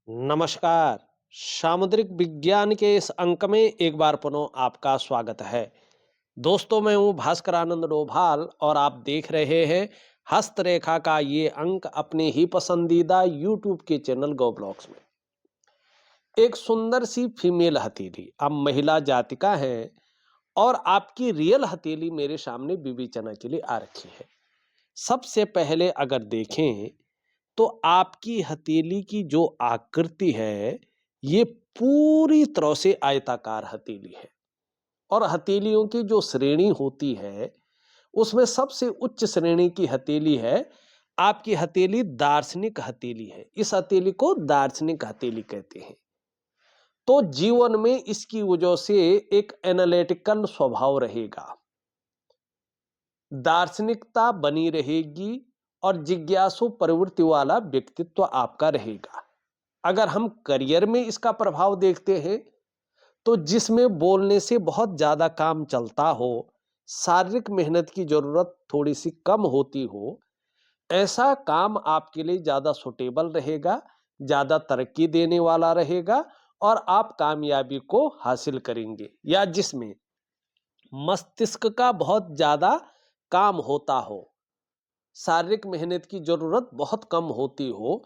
नमस्कार। सामुद्रिक विज्ञान के इस अंक में एक बार पुनः आपका स्वागत है। दोस्तों, मैं हूँ भास्कर आनंद डोभाल और आप देख रहे हैं हस्तरेखा का ये अंक अपने ही पसंदीदा यूट्यूब के चैनल गो ब्लॉग्स में। एक सुंदर सी फीमेल हथेली, अब महिला जातिका है और आपकी रियल हथेली मेरे सामने विवेचना के लिए आ रखी है। सबसे पहले अगर देखें तो आपकी हथेली की जो आकृति है, ये पूरी तरह से आयताकार हथेली है और हथेलियों की जो श्रेणी होती है, उसमें सबसे उच्च श्रेणी की हथेली है, आपकी हथेली दार्शनिक हथेली है। इस हथेली को दार्शनिक हथेली कहते हैं। तो जीवन में इसकी वजह से एक एनालिटिकल स्वभाव रहेगा, दार्शनिकता बनी रहेगी और जिज्ञासु प्रवृत्ति वाला व्यक्तित्व आपका रहेगा। अगर हम करियर में इसका प्रभाव देखते हैं तो जिसमें बोलने से बहुत ज्यादा काम चलता हो, शारीरिक मेहनत की जरूरत थोड़ी सी कम होती हो, ऐसा काम आपके लिए ज्यादा सुटेबल रहेगा, ज्यादा तरक्की देने वाला रहेगा और आप कामयाबी को हासिल करेंगे। या जिसमें मस्तिष्क का बहुत ज्यादा काम होता हो, शारीरिक मेहनत की जरूरत बहुत कम होती हो,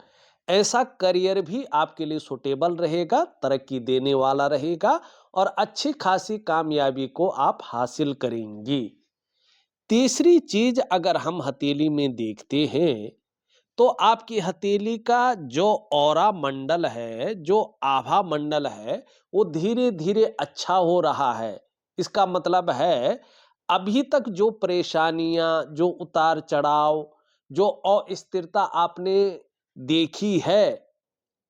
ऐसा करियर भी आपके लिए सुटेबल रहेगा, तरक्की देने वाला रहेगा और अच्छी खासी कामयाबी को आप हासिल करेंगी। तीसरी चीज अगर हम हथेली में देखते हैं तो आपकी हथेली का जो ऑरा मंडल है, जो आभा मंडल है, वो धीरे धीरे अच्छा हो रहा है। इसका मतलब है अभी तक जो परेशानियां, जो उतार चढ़ाव, जो अस्थिरता आपने देखी है,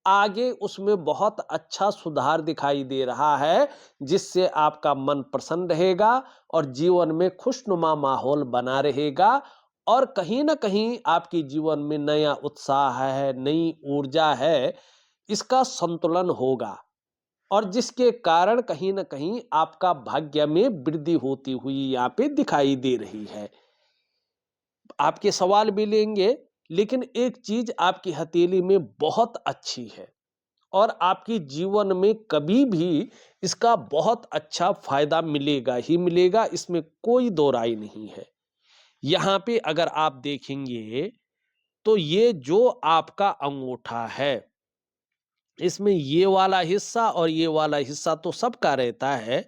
आगे उसमें बहुत अच्छा सुधार दिखाई दे रहा है, जिससे आपका मन प्रसन्न रहेगा और जीवन में खुशनुमा माहौल बना रहेगा और कहीं ना कहीं आपके जीवन में नया उत्साह है, नई ऊर्जा है, इसका संतुलन होगा और जिसके कारण कहीं ना कहीं आपका भाग्य में वृद्धि होती हुई यहाँ पे दिखाई दे रही है। आपके सवाल भी लेंगे, लेकिन एक चीज आपकी हथेली में बहुत अच्छी है और आपकी जीवन में कभी भी इसका बहुत अच्छा फायदा मिलेगा ही मिलेगा, इसमें कोई दो राय नहीं है। यहाँ पे अगर आप देखेंगे तो ये जो आपका अंगूठा है, इसमें ये वाला हिस्सा और ये वाला हिस्सा तो सबका रहता है,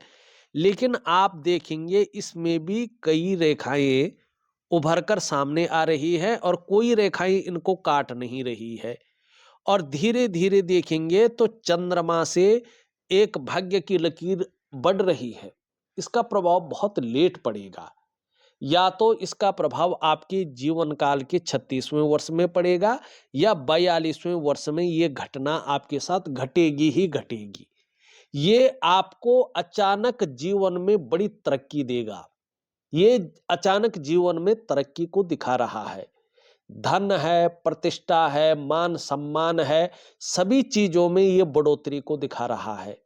लेकिन आप देखेंगे इसमें भी कई रेखाएं उभर कर सामने आ रही है और कोई रेखाएं इनको काट नहीं रही है। और धीरे धीरे देखेंगे तो चंद्रमा से एक भाग्य की लकीर बढ़ रही है। इसका प्रभाव बहुत लेट पड़ेगा, या तो इसका प्रभाव आपके जीवन काल के 36वें वर्ष में पड़ेगा या 42वें वर्ष में ये घटना आपके साथ घटेगी ही घटेगी। ये आपको अचानक जीवन में बड़ी तरक्की देगा। ये अचानक जीवन में तरक्की को दिखा रहा है। धन है, प्रतिष्ठा है, मान सम्मान है, सभी चीजों में ये बढ़ोतरी को दिखा रहा है।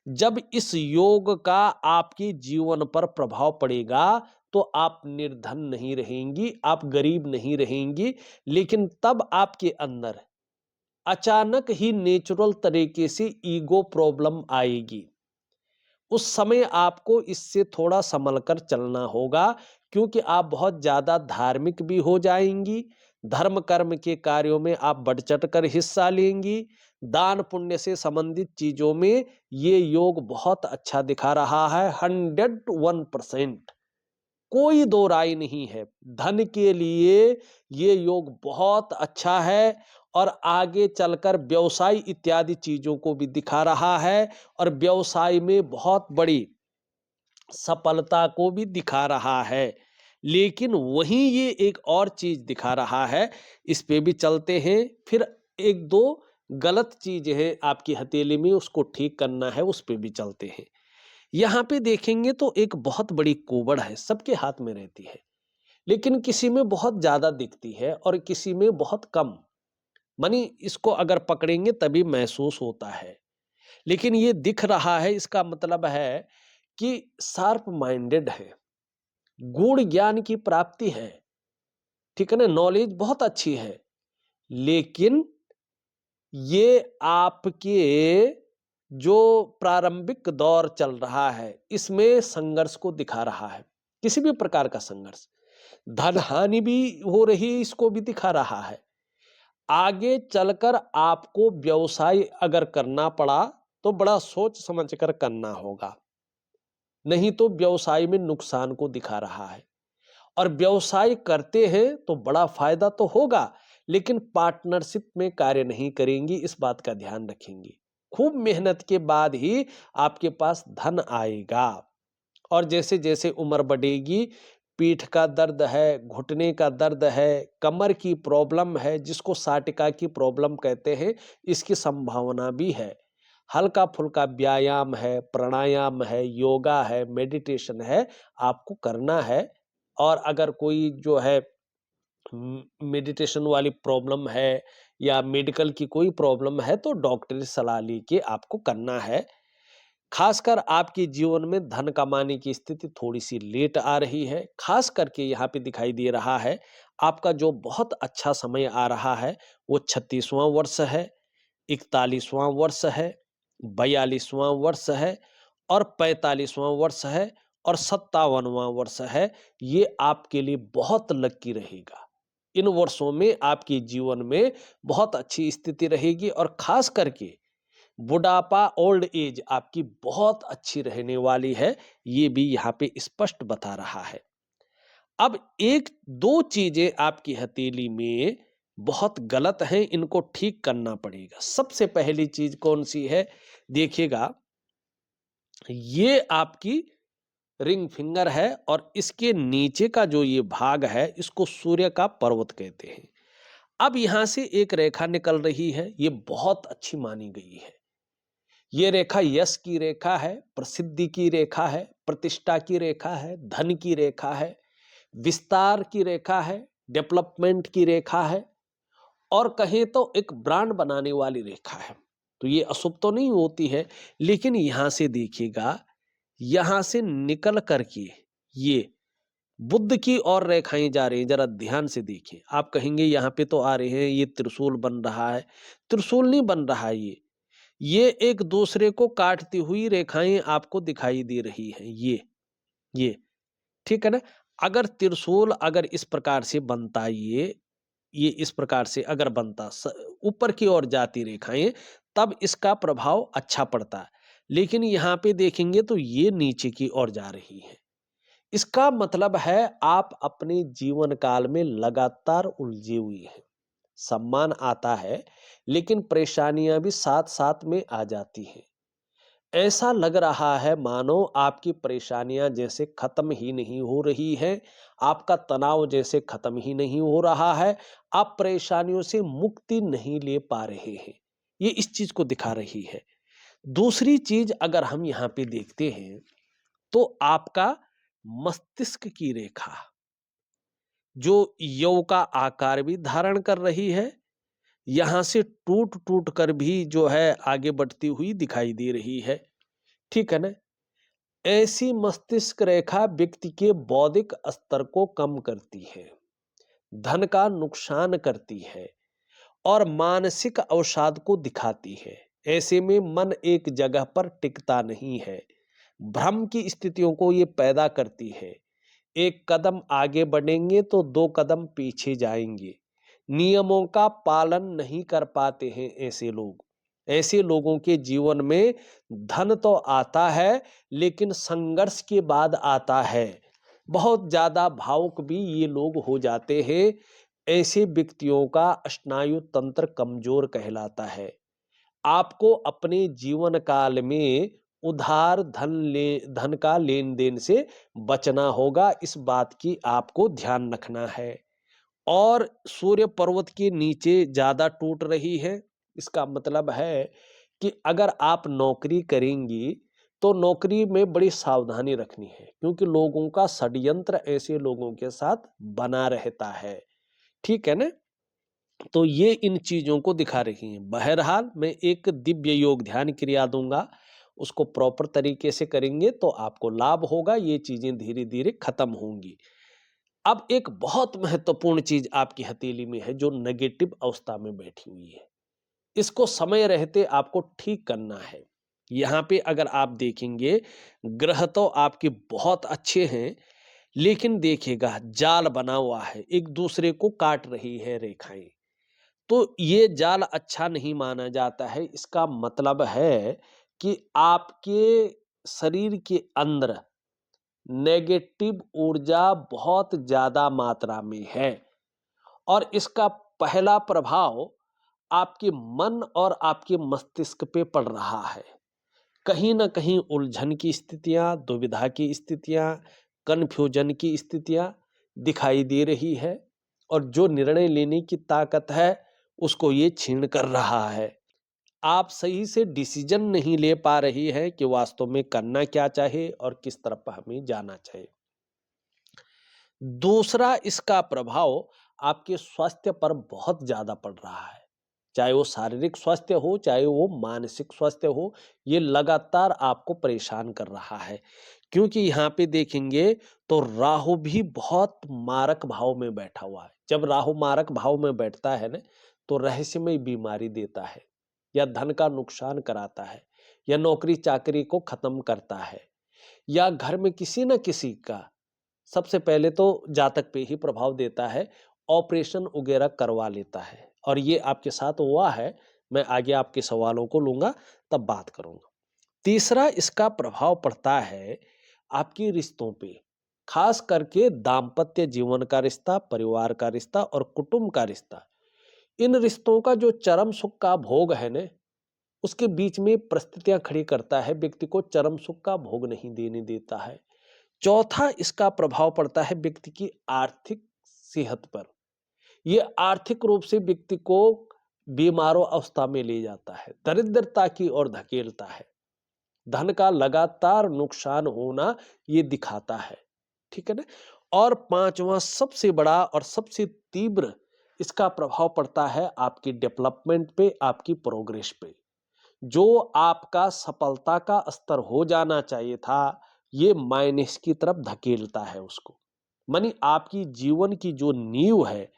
जब इस योग का आपके जीवन पर प्रभाव पड़ेगा तो आप निर्धन नहीं रहेंगी, आप गरीब नहीं रहेंगी, लेकिन तब आपके अंदर अचानक ही नेचुरल तरीके से ईगो प्रॉब्लम आएगी। उस समय आपको इससे थोड़ा संभल कर चलना होगा, क्योंकि आप बहुत ज्यादा धार्मिक भी हो जाएंगी। धर्म कर्म के कार्यों में आप बढ़ चढ़ कर हिस्सा लेंगी। दान पुण्य से संबंधित चीजों में ये योग बहुत अच्छा दिखा रहा है। 101% कोई दो राय नहीं है। धन के लिए ये योग बहुत अच्छा है और आगे चलकर व्यवसाय इत्यादि चीजों को भी दिखा रहा है और व्यवसाय में बहुत बड़ी सफलता को भी दिखा रहा है। लेकिन वहीं ये एक और चीज दिखा रहा है, इस पे भी चलते हैं। फिर एक दो गलत चीज है आपकी हथेली में, उसको ठीक करना है, उस पे भी चलते हैं। यहाँ पे देखेंगे तो एक बहुत बड़ी कोबड़ है, सबके हाथ में रहती है, लेकिन किसी में बहुत ज्यादा दिखती है और किसी में बहुत कम। मानी इसको अगर पकड़ेंगे तभी महसूस होता है, लेकिन ये दिख रहा है, इसका मतलब है कि शार्प माइंडेड है, गूढ़ ज्ञान की प्राप्ति है, ठीक है ना, नॉलेज बहुत अच्छी है, लेकिन ये आपके जो प्रारंभिक दौर चल रहा है, इसमें संघर्ष को दिखा रहा है, किसी भी प्रकार का संघर्ष। धन हानि भी हो रही है, इसको भी दिखा रहा है। आगे चलकर आपको व्यवसाय अगर करना पड़ा, तो बड़ा सोच समझ कर करना होगा, नहीं तो व्यवसाय में नुकसान को दिखा रहा है। और व्यवसाय करते हैं तो बड़ा फायदा तो होगा, लेकिन पार्टनरशिप में कार्य नहीं करेंगी, इस बात का ध्यान रखेंगी। खूब मेहनत के बाद ही आपके पास धन आएगा। और जैसे जैसे उम्र बढ़ेगी, पीठ का दर्द है, घुटने का दर्द है, कमर की प्रॉब्लम है, जिसको साटिका की प्रॉब्लम कहते हैं, इसकी संभावना भी है। हल्का फुल्का व्यायाम है, प्राणायाम है, योगा है, मेडिटेशन है, आपको करना है। और अगर कोई जो है मेडिटेशन वाली प्रॉब्लम है या मेडिकल की कोई प्रॉब्लम है, तो डॉक्टरी सलाह लेके आपको करना है। खासकर आपके जीवन में धन कमाने की स्थिति थोड़ी सी लेट आ रही है। खास करके यहाँ पे दिखाई दे रहा है, आपका जो बहुत अच्छा समय आ रहा है, वो 36वां वर्ष है, 41वां वर्ष है, 42वां वर्ष है और 45वां वर्ष है और 57वां वर्ष है। ये आपके लिए बहुत लकी रहेगा। इन वर्षों में आपके जीवन में बहुत अच्छी स्थिति रहेगी और खास करके बुढ़ापा, ओल्ड एज आपकी बहुत अच्छी रहने वाली है, ये भी यहाँ पे स्पष्ट बता रहा है। अब एक दो चीजें आपकी हथेली में बहुत गलत हैं, इनको ठीक करना पड़ेगा। सबसे पहली चीज कौन सी है? देखिएगा, ये आपकी रिंग फिंगर है और इसके नीचे का जो ये भाग है, इसको सूर्य का पर्वत कहते हैं। अब यहां से एक रेखा निकल रही है, ये बहुत अच्छी मानी गई है। ये रेखा यश की रेखा है, प्रसिद्धि की रेखा है, प्रतिष्ठा की रेखा है, धन की रेखा है, विस्तार की रेखा है, डेवलपमेंट की रेखा है और कहें तो एक ब्रांड बनाने वाली रेखा है। तो ये अशुभ तो नहीं होती है, लेकिन यहां से देखिएगा, यहां से निकल करके ये बुद्ध की और रेखाएं जा रही हैं। जरा ध्यान से देखिए, आप कहेंगे यहां पे तो आ रहे हैं, ये त्रिशूल बन रहा है। त्रिशूल नहीं बन रहा है, ये एक दूसरे को काटती हुई रेखाएं आपको दिखाई दे रही हैं। ये ठीक है ना? अगर त्रिशूल अगर इस प्रकार से बनता, ये इस प्रकार से अगर बनता, ऊपर की ओर जाती रेखाएं, तब इसका प्रभाव अच्छा पड़ता। लेकिन यहाँ पे देखेंगे तो ये नीचे की ओर जा रही है। इसका मतलब है आप अपने जीवन काल में लगातार उलझे हुए हैं। सम्मान आता है, लेकिन परेशानियां भी साथ साथ में आ जाती हैं। ऐसा लग रहा है मानो आपकी परेशानियां जैसे खत्म ही नहीं हो रही हैं, आपका तनाव जैसे खत्म ही नहीं हो रहा है, आप परेशानियों से मुक्ति नहीं ले पा रहे हैं। ये इस चीज को दिखा रही है। दूसरी चीज अगर हम यहाँ पे देखते हैं, तो आपका मस्तिष्क की रेखा जो यौ का आकार भी धारण कर रही है, यहां से टूट टूट कर भी जो है आगे बढ़ती हुई दिखाई दे रही है। ठीक है ना? ऐसी मस्तिष्क रेखा व्यक्ति के बौद्धिक स्तर को कम करती है, धन का नुकसान करती है और मानसिक अवसाद को दिखाती है। ऐसे में मन एक जगह पर टिकता नहीं है, भ्रम की स्थितियों को ये पैदा करती है। एक कदम आगे बढ़ेंगे तो दो कदम पीछे जाएंगे। नियमों का पालन नहीं कर पाते हैं ऐसे लोग। ऐसे लोगों के जीवन में धन तो आता है, लेकिन संघर्ष के बाद आता है। बहुत ज्यादा भावुक भी ये लोग हो जाते हैं। ऐसे व्यक्तियों का स्नायु तंत्र कमजोर कहलाता है। आपको अपने जीवन काल में उधार धन का लेन देन से बचना होगा, इस बात की आपको ध्यान रखना है। और सूर्य पर्वत के नीचे ज्यादा टूट रही है, इसका मतलब है कि अगर आप नौकरी करेंगी, तो नौकरी में बड़ी सावधानी रखनी है, क्योंकि लोगों का षड्यंत्र ऐसे लोगों के साथ बना रहता है। ठीक है ना? तो ये इन चीजों को दिखा रही हैं। बहरहाल मैं एक दिव्य योग ध्यान क्रिया दूंगा, उसको प्रॉपर तरीके से करेंगे तो आपको लाभ होगा, ये चीजें धीरे धीरे खत्म होंगी। अब एक बहुत महत्वपूर्ण चीज आपकी हथेली में है, जो नेगेटिव अवस्था में बैठी हुई है। इसको समय रहते आपको ठीक करना है। यहाँ पे अगर आप देखेंगे, ग्रह तो आपके बहुत अच्छे हैं, लेकिन देखिएगा जाल बना हुआ है, एक दूसरे को काट रही है रेखाएं। तो ये जाल अच्छा नहीं माना जाता है। इसका मतलब है कि आपके शरीर के अंदर नेगेटिव ऊर्जा बहुत ज्यादा मात्रा में है, और इसका पहला प्रभाव आपके मन और आपके मस्तिष्क पे पड़ रहा है। कहीं न कहीं उलझन की स्थितियाँ, दुविधा की स्थितियाँ, कन्फ्यूजन की स्थितियाँ दिखाई दे रही है, और जो निर्णय लेने की ताकत है, उसको ये छीन कर रहा है। आप सही से डिसीजन नहीं ले पा रही हैं कि वास्तव में करना क्या चाहिए और किस तरफ हमें जाना चाहिए। दूसरा इसका प्रभाव आपके स्वास्थ्य पर बहुत ज़्यादा पड़ रहा है। चाहे वो शारीरिक स्वास्थ्य हो, चाहे वो मानसिक स्वास्थ्य हो, ये लगातार आपको परेशान कर रहा है। क्योंकि यहाँ पे देखेंगे तो राहु भी बहुत मारक भाव में बैठा हुआ है। जब राहु मारक भाव में बैठता है ना, तो रहस्यमय बीमारी देता है, या धन का नुकसान कराता है, या नौकरी-चाकरी को खत्म करता है, या घर में किसी न किसी का, सबसे पहले तो जातक पे ही प्रभाव देता है, ऑपरेशन वगैरह करवा लेता है। और ये आपके साथ हुआ है, मैं आगे आपके सवालों को लूंगा, तब बात करूंगा। तीसरा इसका प्रभाव पड़ता है आपके रिश्तों पे, खास करके दाम्पत्य जीवन का रिश्ता, परिवार का रिश्ता और कुटुंब का रिश्ता। इन रिश्तों का जो चरम सुख का भोग है न, उसके बीच में परिस्थितियां खड़ी करता है, व्यक्ति को चरम सुख का भोग नहीं देने देता है। चौथा इसका प्रभाव पड़ता है व्यक्ति की आर्थिक सेहत पर। ये आर्थिक रूप से व्यक्ति को बीमारों अवस्था में ले जाता है, दरिद्रता की ओर धकेलता है, धन का लगातार नुकसान होना ये दिखाता है। ठीक है ना। और पांचवा सबसे बड़ा और सबसे तीव्र इसका प्रभाव पड़ता है आपकी डेवलपमेंट पे, आपकी प्रोग्रेस पे। जो आपका सफलता का स्तर हो जाना चाहिए था, ये माइनस की तरफ धकेलता है उसको। मानी आपकी जीवन की जो नींव है,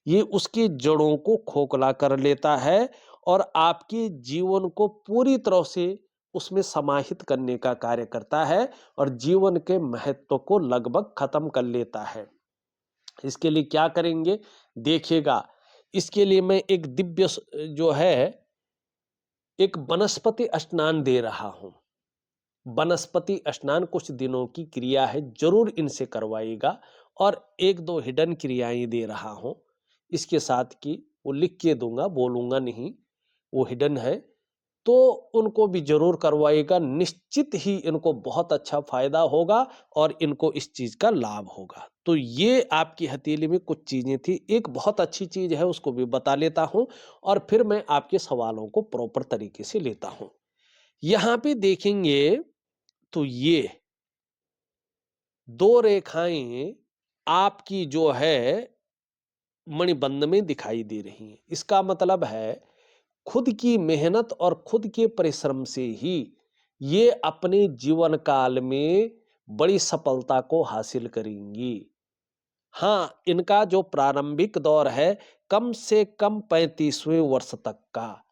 ये उसकी जड़ों को खोखला कर लेता है, और आपके जीवन को पूरी तरह से उसमें समाहित करने का कार्य करता है, और जीवन के महत्व को लगभग खत्म कर लेता है। इसके लिए क्या करेंगे, देखिएगा। इसके लिए मैं एक दिव्य जो है, एक वनस्पति स्नान दे रहा हूं। वनस्पति स्नान कुछ दिनों की क्रिया है, जरूर इनसे करवाइएगा। और एक दो हिडन क्रियाएं दे रहा हूं इसके साथ की, वो लिख के दूंगा, बोलूंगा नहीं, वो हिडन है। तो उनको भी जरूर करवाइएगा, निश्चित ही इनको बहुत अच्छा फायदा होगा, और इनको इस चीज का लाभ होगा। तो ये आपकी हथेली में कुछ चीजें थी। एक बहुत अच्छी चीज है, उसको भी बता लेता हूं, और फिर मैं आपके सवालों को प्रॉपर तरीके से लेता हूं। यहां पे देखेंगे तो ये दो रेखाएं आपकी जो है मणिबंध में दिखाई दे रही हैं। इसका मतलब है खुद की मेहनत और खुद के परिश्रम से ही ये अपने जीवन काल में बड़ी सफलता को हासिल करेंगी। हाँ, इनका जो प्रारंभिक दौर है, कम से कम 35वें वर्ष तक का,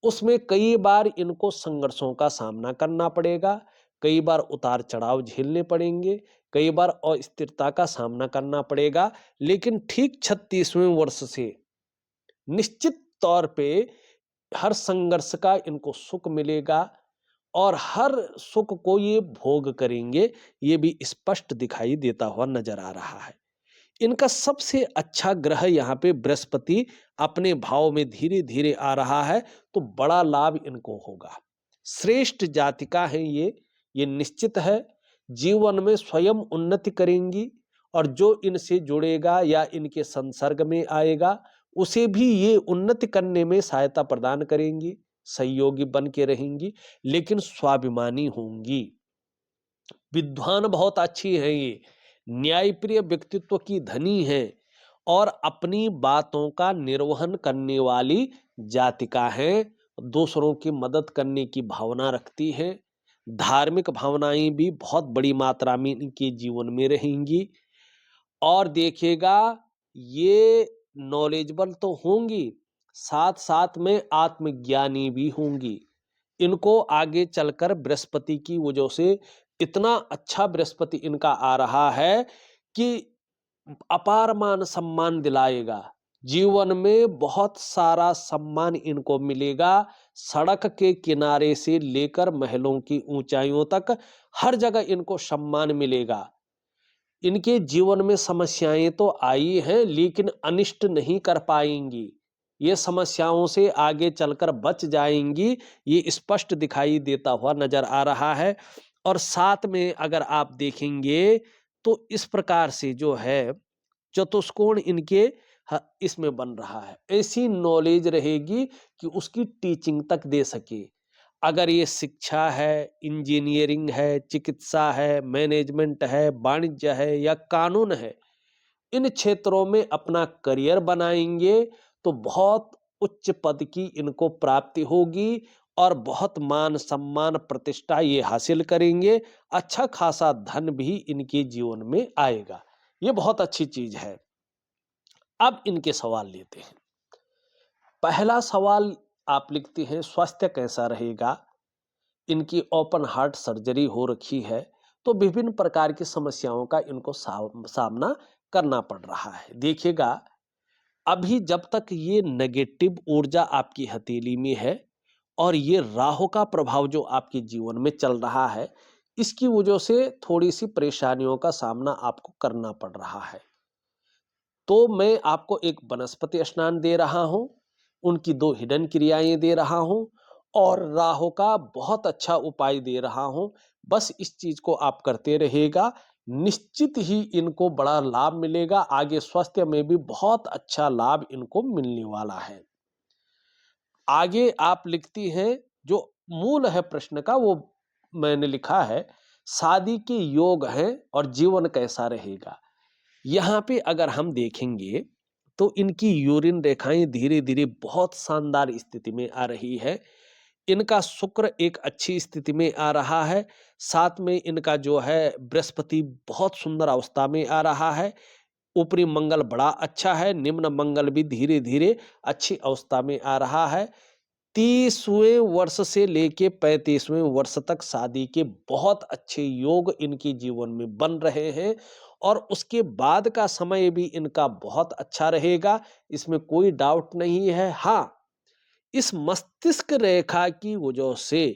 उसमें कई बार इनको संघर्षों का सामना करना पड़ेगा, कई बार उतार चढ़ाव झेलने पड़ेंगे, कई बार अस्थिरता का सामना करना पड़ेगा। लेकिन ठीक 36वें वर्ष से निश्चित तौर पे हर संघर्ष का इनको सुख मिलेगा, और हर सुख को ये भोग करेंगे, ये भी स्पष्ट दिखाई देता हुआ नजर आ रहा है। इनका सबसे अच्छा ग्रह यहाँ पे बृहस्पति अपने भाव में धीरे धीरे आ रहा है, तो बड़ा लाभ इनको होगा। श्रेष्ठ जातिका है ये निश्चित है। जीवन में स्वयं उन्नति करेंगी, और जो इनसे जुड़ेगा या इनके संसर्ग में आएगा, उसे भी ये उन्नति करने में सहायता प्रदान करेंगी, सहयोगी बन के रहेंगी, लेकिन स्वाभिमानी होंगी। विद्वान बहुत अच्छी है ये, न्यायप्रिय व्यक्तित्व की धनी है, और अपनी बातों का निर्वहन करने वाली जातिका है। दूसरों की मदद करने की भावना रखती है। धार्मिक भावनाएं भी बहुत बड़ी मात्रा में इनके जीवन में रहेंगी। और देखिएगा, ये नॉलेजेबल तो होंगी, साथ साथ में आत्मज्ञानी भी होंगी। इनको आगे चलकर बृहस्पति की वजह से इतना अच्छा बृहस्पति इनका आ रहा है कि अपार मान सम्मान दिलाएगा। जीवन में बहुत सारा सम्मान इनको मिलेगा। सड़क के किनारे से लेकर महलों की ऊंचाइयों तक हर जगह इनको सम्मान मिलेगा। इनके जीवन में समस्याएं तो आई हैं, लेकिन अनिष्ट नहीं कर पाएंगी। ये समस्याओं से आगे चलकर बच जाएंगी, ये स्पष्ट दिखाई देता हुआ नजर आ रहा है। और साथ में अगर आप देखेंगे तो इस प्रकार से जो है चतुष्कोण इनके इसमें बन रहा है। ऐसी नॉलेज रहेगी कि उसकी टीचिंग तक दे सके। अगर ये शिक्षा है, इंजीनियरिंग है, चिकित्सा है, मैनेजमेंट है, वाणिज्य है या कानून है, इन क्षेत्रों में अपना करियर बनाएंगे तो बहुत उच्च पद की इनको प्राप्ति होगी और बहुत मान सम्मान प्रतिष्ठा ये हासिल करेंगे। अच्छा खासा धन भी इनके जीवन में आएगा। ये बहुत अच्छी चीज है। अब इनके सवाल लेते हैं। पहला सवाल आप लिखते हैं, स्वास्थ्य कैसा रहेगा। इनकी ओपन हार्ट सर्जरी हो रखी है, तो विभिन्न प्रकार की समस्याओं का इनको सामना करना पड़ रहा है। देखिएगा, अभी जब तक ये नेगेटिव ऊर्जा आपकी हथेली में है और ये राहु का प्रभाव जो आपके जीवन में चल रहा है, इसकी वजह से थोड़ी सी परेशानियों का सामना आपको करना पड़ रहा है। तो मैं आपको एक वनस्पति स्नान दे रहा हूं, उनकी 2 हिडन क्रियाएं दे रहा हूं और राहु का बहुत अच्छा उपाय दे रहा हूं। बस इस चीज को आप करते रहिएगा, निश्चित ही इनको बड़ा लाभ मिलेगा। आगे स्वास्थ्य में भी बहुत अच्छा लाभ इनको मिलने वाला है। आगे आप लिखती हैं, जो मूल है प्रश्न का वो मैंने लिखा है, शादी के योग हैं और जीवन कैसा रहेगा। यहाँ पे अगर हम देखेंगे तो इनकी यूरिन रेखाएं धीरे धीरे बहुत शानदार स्थिति में आ रही है। इनका शुक्र एक अच्छी स्थिति में आ रहा है। साथ में इनका जो है बृहस्पति बहुत सुंदर अवस्था में आ रहा है। ऊपरी मंगल बड़ा अच्छा है, निम्न मंगल भी धीरे धीरे अच्छी अवस्था में आ रहा है। 30वें वर्ष से लेके 35वें वर्ष तक शादी के बहुत अच्छे योग इनके जीवन में बन रहे हैं और उसके बाद का समय भी इनका बहुत अच्छा रहेगा, इसमें कोई डाउट नहीं है। हाँ, इस मस्तिष्क रेखा की वजह से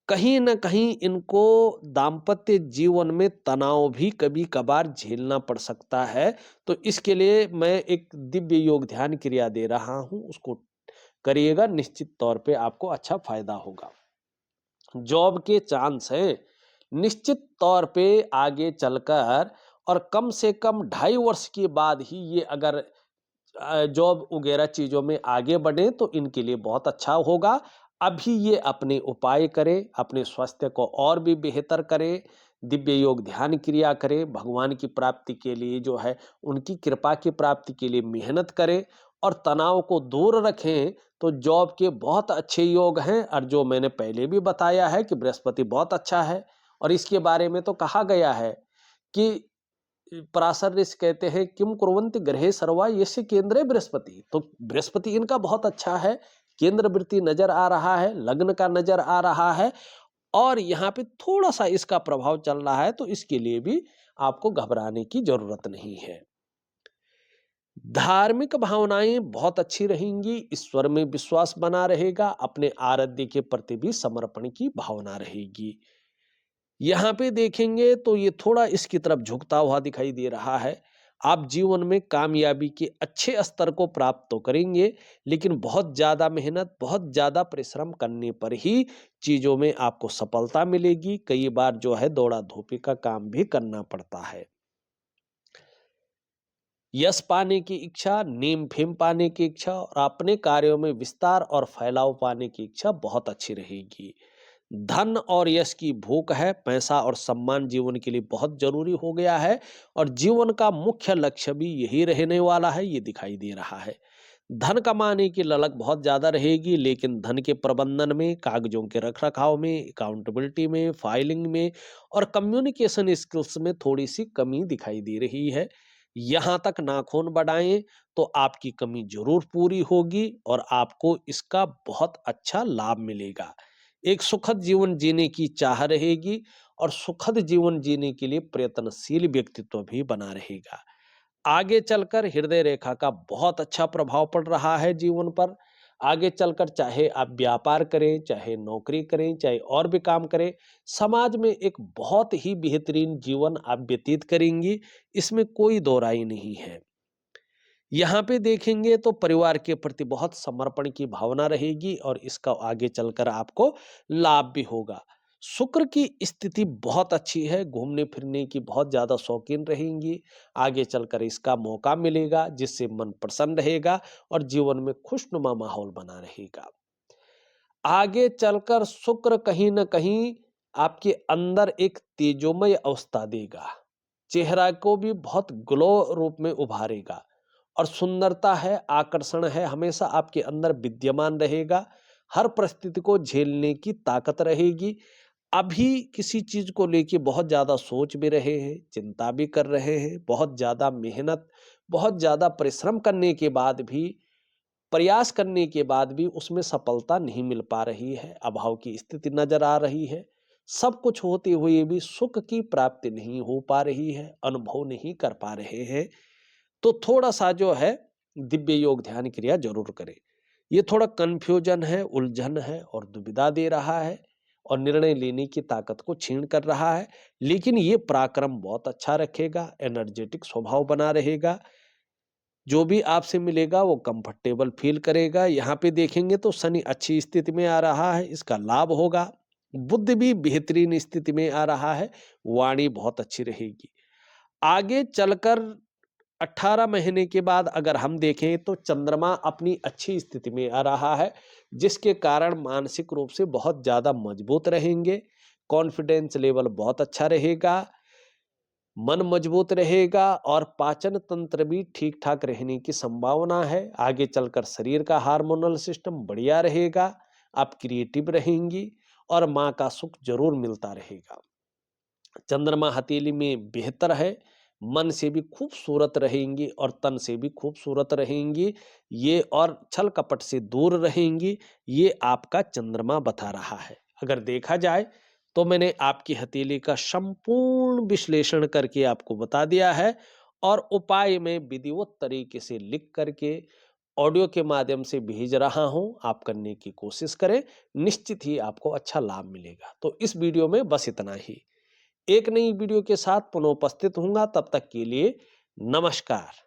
कहीं न कहीं इनको दाम्पत्य जीवन में तनाव भी कभी कभार झेलना पड़ सकता है। तो इसके लिए मैं एक दिव्य योग ध्यान क्रिया दे रहा हूं, उसको करिएगा, निश्चित तौर पे आपको अच्छा फायदा होगा। जॉब के चांस हैं, निश्चित तौर पे आगे चलकर और कम से कम 2.5 वर्ष के बाद ही ये अगर जॉब वगैरह चीजों में आगे बढ़े तो इनके लिए बहुत अच्छा होगा। अभी ये अपने उपाय करें, अपने स्वास्थ्य को और भी बेहतर करें, दिव्य योग ध्यान क्रिया करें, भगवान की प्राप्ति के लिए जो है उनकी कृपा की प्राप्ति के लिए मेहनत करें और तनाव को दूर रखें। तो जॉब के बहुत अच्छे योग हैं और जो मैंने पहले भी बताया है कि बृहस्पति बहुत अच्छा है और इसके बारे में तो कहा गया है कि पराशर ऋषि कहते हैं, किम कुर्वन्ति ग्रहे सर्वा यस्य केंद्रे बृहस्पति। तो बृहस्पति इनका बहुत अच्छा है, केंद्र वृत्ति नजर आ रहा है, लग्न का नजर आ रहा है और यहाँ पे थोड़ा सा इसका प्रभाव चल रहा है, तो इसके लिए भी आपको घबराने की जरूरत नहीं है। धार्मिक भावनाएं बहुत अच्छी रहेंगी, ईश्वर में विश्वास बना रहेगा, अपने आराध्य के प्रति भी समर्पण की भावना रहेगी। यहाँ पे देखेंगे तो ये थोड़ा इसकी तरफ झुकता हुआ दिखाई दे रहा है। आप जीवन में कामयाबी के अच्छे स्तर को प्राप्त तो करेंगे, लेकिन बहुत ज़्यादा मेहनत, बहुत ज़्यादा परिश्रम करने पर ही चीज़ों में आपको सफलता मिलेगी। कई बार जो है दौड़ा धूपी का काम भी करना पड़ता है। यश पाने की इच्छा, नेम फेम पाने की इच्छा और अपने कार्यों में विस्तार और फैलाव पाने की इच्छा बहुत अच्छी रहेगी। धन और यश की भूख है, पैसा और सम्मान जीवन के लिए बहुत जरूरी हो गया है और जीवन का मुख्य लक्ष्य भी यही रहने वाला है, ये दिखाई दे रहा है। धन कमाने की ललक बहुत ज्यादा रहेगी, लेकिन धन के प्रबंधन में, कागजों के रखरखाव में, अकाउंटेबिलिटी में, फाइलिंग में और कम्युनिकेशन स्किल्स में थोड़ी सी कमी दिखाई दे रही है। यहाँ तक नाखून बढ़ाएं तो आपकी कमी जरूर पूरी होगी और आपको इसका बहुत अच्छा लाभ मिलेगा। एक सुखद जीवन जीने की चाह रहेगी और सुखद जीवन जीने के लिए प्रयत्नशील व्यक्तित्व भी बना रहेगा। आगे चलकर हृदय रेखा का बहुत अच्छा प्रभाव पड़ रहा है जीवन पर। आगे चलकर चाहे आप व्यापार करें, चाहे नौकरी करें, चाहे और भी काम करें, समाज में एक बहुत ही बेहतरीन जीवन आप व्यतीत करेंगी, इसमें कोई दो राय नहीं है। यहाँ पे देखेंगे तो परिवार के प्रति बहुत समर्पण की भावना रहेगी और इसका आगे चलकर आपको लाभ भी होगा। शुक्र की स्थिति बहुत अच्छी है, घूमने फिरने की बहुत ज्यादा शौकीन रहेंगी। आगे चलकर इसका मौका मिलेगा जिससे मन प्रसन्न रहेगा और जीवन में खुशनुमा माहौल बना रहेगा। आगे चलकर शुक्र कहीं न कहीं आपके अंदर एक तेजोमय अवस्था देगा। चेहरा को भी बहुत ग्लो रूप में उभारेगा और सुंदरता है, आकर्षण है, हमेशा आपके अंदर विद्यमान रहेगा। हर परिस्थिति को झेलने की ताकत रहेगी। अभी किसी चीज को लेके बहुत ज्यादा सोच भी रहे हैं, चिंता भी कर रहे हैं, बहुत ज्यादा मेहनत, बहुत ज्यादा परिश्रम करने के बाद भी, प्रयास करने के बाद भी उसमें सफलता नहीं मिल पा रही है, अभाव की स्थिति नजर आ रही है। सब कुछ होते हुए भी सुख की प्राप्ति नहीं हो पा रही है, अनुभव नहीं कर पा रहे हैं। तो थोड़ा सा जो है दिव्य योग ध्यान क्रिया जरूर करें। ये थोड़ा कंफ्यूजन है, उलझन है और दुविधा दे रहा है और निर्णय लेने की ताकत को छीन कर रहा है, लेकिन ये पराक्रम बहुत अच्छा रखेगा, एनर्जेटिक स्वभाव बना रहेगा। जो भी आपसे मिलेगा वो कंफर्टेबल फील करेगा। यहाँ पे देखेंगे तो शनि अच्छी स्थिति में आ रहा है, इसका लाभ होगा। बुध भी बेहतरीन स्थिति में आ रहा है, वाणी बहुत अच्छी रहेगी। आगे चलकर 18 महीने के बाद अगर हम देखें तो चंद्रमा अपनी अच्छी स्थिति में आ रहा है, जिसके कारण मानसिक रूप से बहुत ज्यादा मजबूत रहेंगे। कॉन्फिडेंस लेवल बहुत अच्छा रहेगा, मन मजबूत रहेगा और पाचन तंत्र भी ठीक ठाक रहने की संभावना है। आगे चलकर शरीर का हार्मोनल सिस्टम बढ़िया रहेगा, आप क्रिएटिव रहेंगी और माँ का सुख जरूर मिलता रहेगा। चंद्रमा हथेली में बेहतर है, मन से भी खूबसूरत रहेंगी और तन से भी खूबसूरत रहेंगी। ये और छल कपट से दूर रहेंगी, ये आपका चंद्रमा बता रहा है। अगर देखा जाए तो मैंने आपकी हथेली का संपूर्ण विश्लेषण करके आपको बता दिया है और उपाय में विधिवत तरीके से लिख करके ऑडियो के माध्यम से भेज रहा हूं। आप करने की कोशिश करें, निश्चित ही आपको अच्छा लाभ मिलेगा। तो इस वीडियो में बस इतना ही। एक नई वीडियो के साथ पुनः उपस्थित होऊंगा, तब तक के लिए नमस्कार।